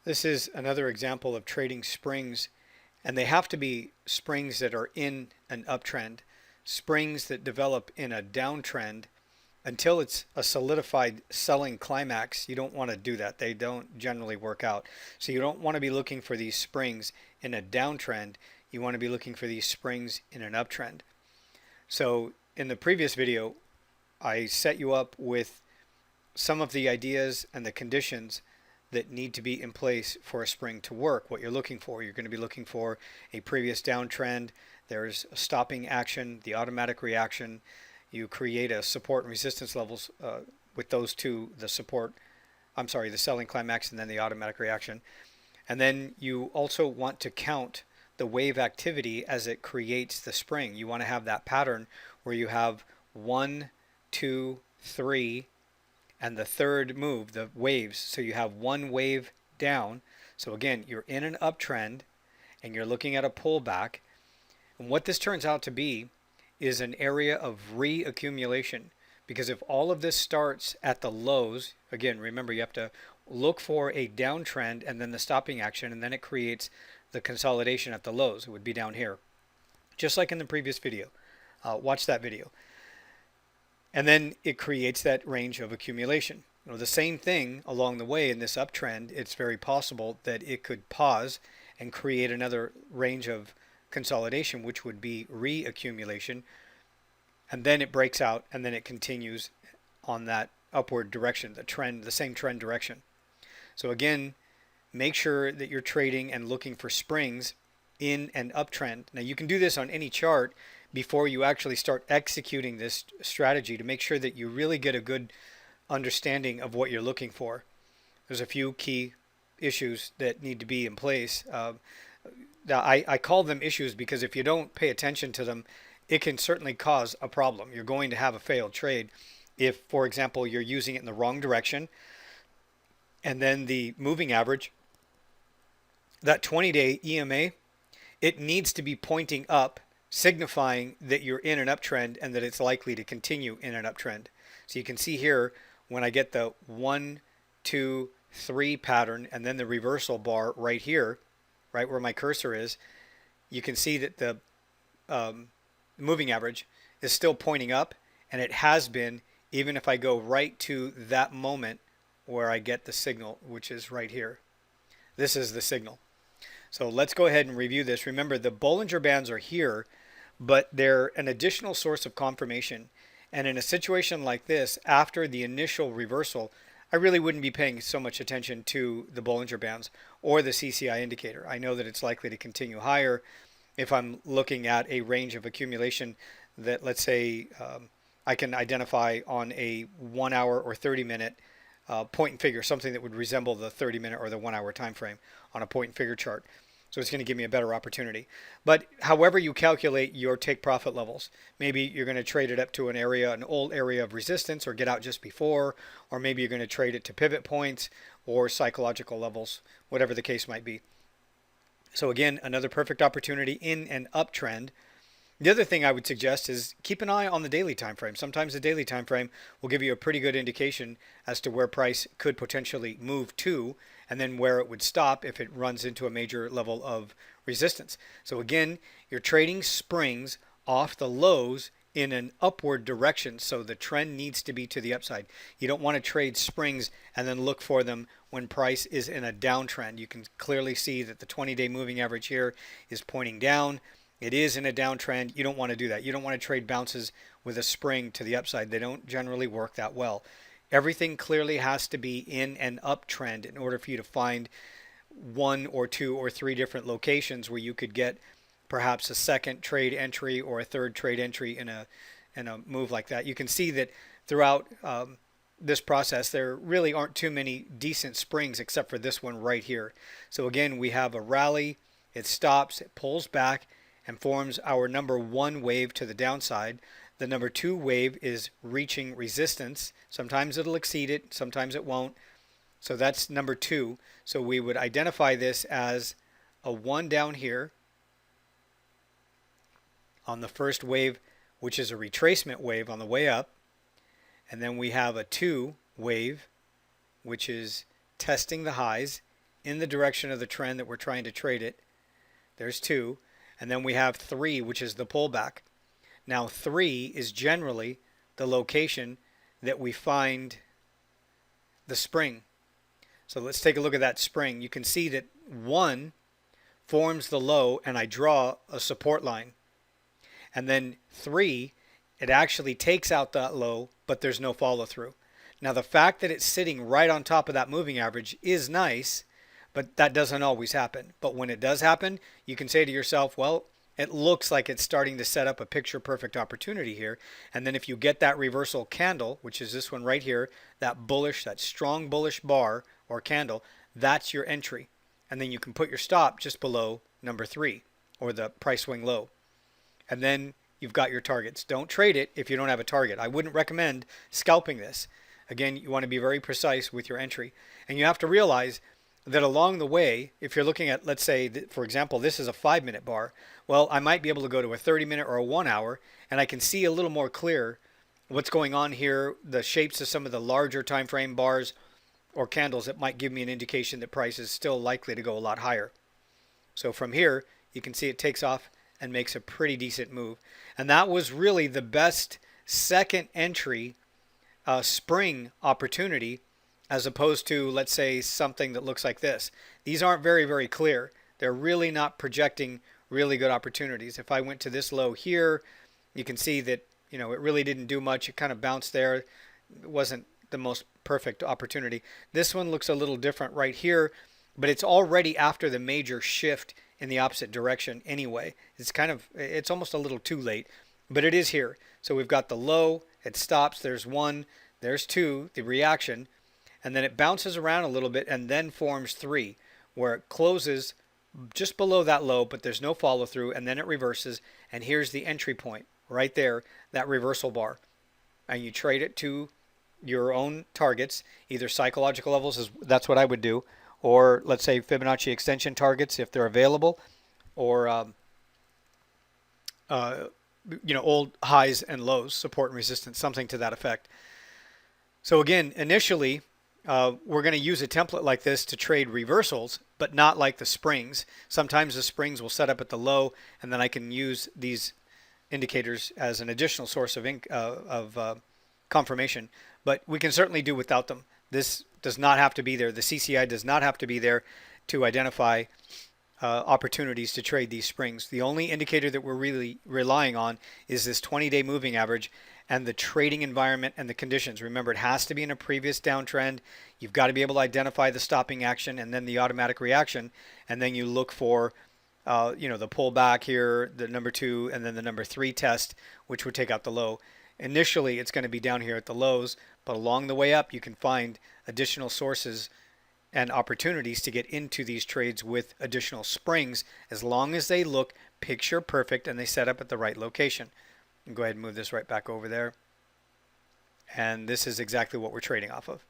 This is another example of trading springs, and they have to be springs that are in an uptrend. Springs that develop in a downtrend until it's a solidified selling climax, you don't want to do that. They don't generally work out. So you don't want to be looking for these springs in a downtrend. You want to be looking for these springs in an uptrend. So in the previous video, I set you up with some of the ideas and the conditions that need to be in place for a spring to work. What you're looking for, you're going to be looking for a previous downtrend. There's a stopping action, the automatic reaction. You create a support and resistance levels with those two, the selling climax and then the automatic reaction. And then you also want to count the wave activity as it creates the spring. You want to have that pattern where you have 1, 2, 3, and the third move, the waves. So you have one wave down. So again, you're in an uptrend and you're looking at a pullback. And what this turns out to be is an area of reaccumulation. Because if all of this starts at the lows, again, remember you have to look for a downtrend and then the stopping action, and then it creates the consolidation at the lows. It would be down here, just like in the previous video. Watch that video. And then it creates that range of accumulation. The same thing along the way in this uptrend, it's very possible that it could pause and create another range of consolidation, which would be reaccumulation, and then it breaks out and then it continues on that upward direction, the same trend direction. So again, make sure that you're trading and looking for springs in an uptrend. Now you can do this on any chart before you actually start executing this strategy to make sure that you really get a good understanding of what you're looking for. There's a few key issues that need to be in place. I call them issues because if you don't pay attention to them, it can certainly cause a problem. You're going to have a failed trade if, for example, you're using it in the wrong direction, and then the moving average, that 20-day EMA, it needs to be pointing up, signifying that you're in an uptrend and that it's likely to continue in an uptrend. So you can see here when I get the 1, 2, 3 pattern and then the reversal bar right here, right where my cursor is, you can see that the moving average is still pointing up, and it has been even if I go right to that moment where I get the signal, which is right here. This is the signal. So let's go ahead and review this. Remember, the Bollinger Bands are here, but they're an additional source of confirmation. And in a situation like this, after the initial reversal, I really wouldn't be paying so much attention to the Bollinger Bands or the CCI indicator. I know that it's likely to continue higher if I'm looking at a range of accumulation that, let's say, I can identify on a 1 hour or 30-minute point and figure, something that would resemble the 30-minute or the 1 hour time frame on a point and figure chart. So it's going to give me a better opportunity. But however you calculate your take profit levels, maybe you're going to trade it up to an area, an old area of resistance, or get out just before, or maybe you're going to trade it to pivot points or psychological levels, whatever the case might be. So again, another perfect opportunity in an uptrend. The other thing I would suggest is keep an eye on the daily time frame. Sometimes the daily time frame will give you a pretty good indication as to where price could potentially move to, and then where it would stop if it runs into a major level of resistance. So again, you're trading springs off the lows in an upward direction, so the trend needs to be to the upside. You don't want to trade springs and then look for them when price is in a downtrend. You can clearly see that the 20-day moving average here is pointing down. It is in a downtrend. You don't want to do that. You don't want to trade bounces with a spring to the upside. They don't generally work that well. Everything clearly has to be in an uptrend in order for you to find 1 or 2 or 3 different locations where you could get perhaps a second trade entry or a third trade entry in a move like that. You can see that throughout this process there really aren't too many decent springs except for this one right here. So again, we have a rally, it stops, it pulls back and forms our number 1 wave to the downside. The number 2 wave is reaching resistance. Sometimes it'll exceed it, sometimes it won't. So that's number 2. So we would identify this as a 1 down here on the first wave, which is a retracement wave on the way up. And then we have a 2 wave, which is testing the highs in the direction of the trend that we're trying to trade it. There's 2. And then we have 3, which is the pullback. Now 3 is generally the location that we find the spring. So let's take a look at that spring. You can see that 1 forms the low and I draw a support line. And then 3, it actually takes out that low, but there's no follow through. Now the fact that it's sitting right on top of that moving average is nice, but that doesn't always happen. But when it does happen, you can say to yourself, well, it looks like it's starting to set up a picture perfect opportunity here. And then if you get that reversal candle, which is this one right here, that bullish, that strong bullish bar or candle, that's your entry. And then you can put your stop just below number 3 or the price swing low. And then you've got your targets. Don't trade it if you don't have a target. I wouldn't recommend scalping this. Again, you want to be very precise with your entry. And you have to realize that along the way, if you're looking at, let's say, for example, this is a 5-minute bar. Well, I might be able to go to a 30-minute or a 1 hour, and I can see a little more clear what's going on here, the shapes of some of the larger time frame bars or candles that might give me an indication that price is still likely to go a lot higher. So from here, you can see it takes off and makes a pretty decent move. And that was really the best second entry spring opportunity, as opposed to, let's say, something that looks like this. These aren't very, very clear. They're really not projecting really good opportunities. If I went to this low here, you can see that, it really didn't do much. It kind of bounced there. It wasn't the most perfect opportunity. This one looks a little different right here, but it's already after the major shift in the opposite direction anyway. It's almost a little too late, but it is here. So we've got the low, it stops, there's 1, there's 2, the reaction, and then it bounces around a little bit and then forms 3, where it closes just below that low, but there's no follow through, and then it reverses, and here's the entry point right there, that reversal bar. And you trade it to your own targets, either psychological levels, that's what I would do, or let's say Fibonacci extension targets if they're available, or old highs and lows, support and resistance, something to that effect. So again, initially, we're going to use a template like this to trade reversals, but not like the springs. Sometimes the springs will set up at the low, and then I can use these indicators as an additional source of confirmation. But we can certainly do without them. This does not have to be there. The CCI does not have to be there to identify opportunities to trade these springs. The only indicator that we're really relying on is this 20-day moving average and the trading environment and the conditions. Remember, it has to be in a previous downtrend. You've got to be able to identify the stopping action and then the automatic reaction, and then you look for the pullback here, the number 2, and then the number 3 test, which would take out the low. Initially, it's going to be down here at the lows, but along the way up, you can find additional sources and opportunities to get into these trades with additional springs, as long as they look picture perfect and they set up at the right location. And go ahead and move this right back over there. And this is exactly what we're trading off of.